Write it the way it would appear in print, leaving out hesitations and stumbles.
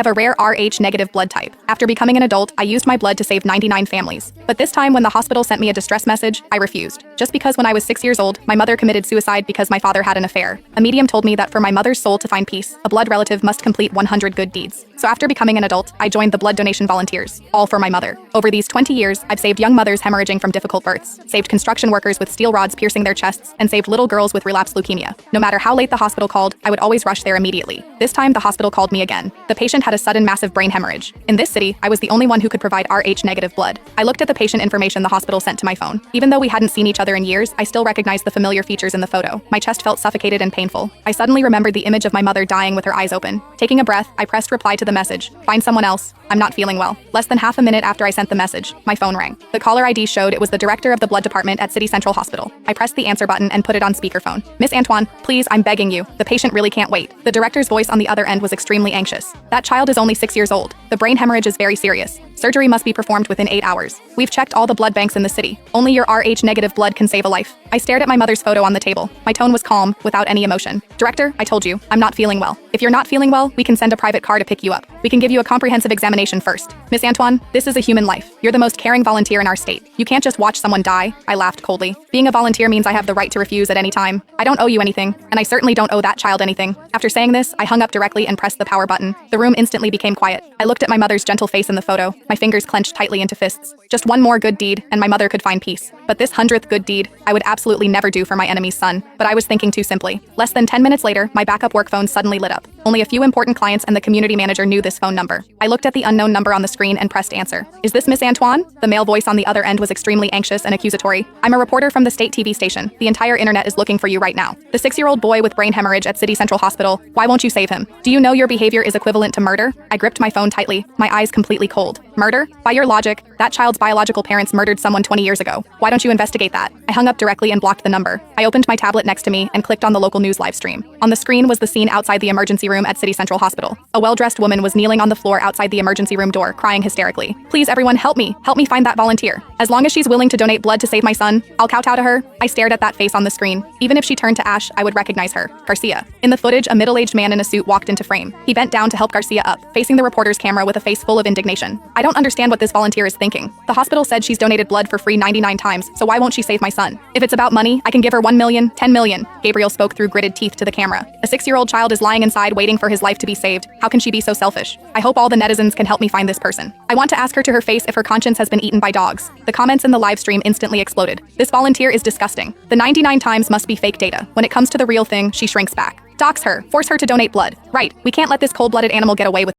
I have a rare Rh-negative blood type. After becoming an adult, I used my blood to save 99 families. But this time when the hospital sent me a distress message, I refused. Just because when I was 6 years old, my mother committed suicide because my father had an affair. A medium told me that for my mother's soul to find peace, a blood relative must complete 100 good deeds. So after becoming an adult, I joined the blood donation volunteers, all for my mother. Over these 20 years, I've saved young mothers hemorrhaging from difficult births, saved construction workers with steel rods piercing their chests, and saved little girls with relapsed leukemia. No matter how late the hospital called, I would always rush there immediately. This time, the hospital called me again. The patient had a sudden massive brain hemorrhage. In this city, I was the only one who could provide Rh-negative blood. I looked at the patient information the hospital sent to my phone. Even though we hadn't seen each other in years, I still recognized the familiar features in the photo. My chest felt suffocated and painful. I suddenly remembered the image of my mother dying with her eyes open. Taking a breath, I pressed reply to the message. Find someone else. I'm not feeling well. Less than half a minute after I sent the message, my phone rang. The caller ID showed it was the director of the blood department at City Central Hospital. I pressed the answer button and put it on speakerphone. Miss Antoine, please, I'm begging you. The patient really can't wait. The director's voice on the other end was extremely anxious. That child is only 6 years old. The brain hemorrhage is very serious. Surgery must be performed within 8 hours. We've checked all the blood banks in the city. Only your Rh-negative blood can save a life. I stared at my mother's photo on the table. My tone was calm, without any emotion. Director, I told you, I'm not feeling well. If you're not feeling well, we can send a private car to pick you up. We can give you a comprehensive examination first. Miss Antoine, this is a human life. You're the most caring volunteer in our state. You can't just watch someone die. I laughed coldly. Being a volunteer means I have the right to refuse at any time. I don't owe you anything, and I certainly don't owe that child anything. After saying this, I hung up directly and pressed the power button. The room instantly became quiet. I looked at my mother's gentle face in the photo, my fingers clenched tightly into fists. Just one more good deed, and my mother could find peace. But this 100th good deed, I would absolutely never do for my enemy's son. But I was thinking too simply. Less than 10 minutes later, my backup work phone suddenly lit up. Only a few important clients and the community manager knew this phone number. I looked at the unknown number on the screen and pressed answer. Is this Miss Antoine? The male voice on the other end was extremely anxious and accusatory. I'm a reporter from the state TV station. The entire internet is looking for you right now. The 6-year-old boy with brain hemorrhage at City Central Hospital. Why won't you save him? Do you know your behavior is equivalent to murder? I gripped my phone tightly, my eyes completely cold. Murder? By your logic, that child's biological parents murdered someone 20 years ago. Why don't you investigate that? I hung up directly and blocked the number. I opened my tablet next to me and clicked on the local news live stream. On the screen was the scene outside the emergency room at City Central Hospital. A well-dressed woman was kneeling on the floor outside the emergency room door, crying hysterically. Please everyone help me. Help me find that volunteer. As long as she's willing to donate blood to save my son, I'll kowtow to her. I stared at that face on the screen. Even if she turned to ash, I would recognize her. Garcia. In the footage, a middle-aged man in a suit walked into frame. He bent down to help Garcia up, facing the reporter's camera with a face full of indignation. I don't understand what this volunteer is thinking. The hospital said she's donated blood for free 99 times, so why won't she save my son? If it's about money, I can give her 1 million, 10 million. Gabriel spoke through gritted teeth to the camera. A 6-year-old child is lying inside waiting for his life to be saved. How can she be so selfish? I hope all the netizens can help me find this person. I want to ask her to her face if her conscience has been eaten by dogs. The comments in the live stream instantly exploded. This volunteer is disgusting. The 99 times must be fake data. When it comes to the real thing, she shrinks back. Dox her. Force her to donate blood. Right, we can't let this cold-blooded animal get away with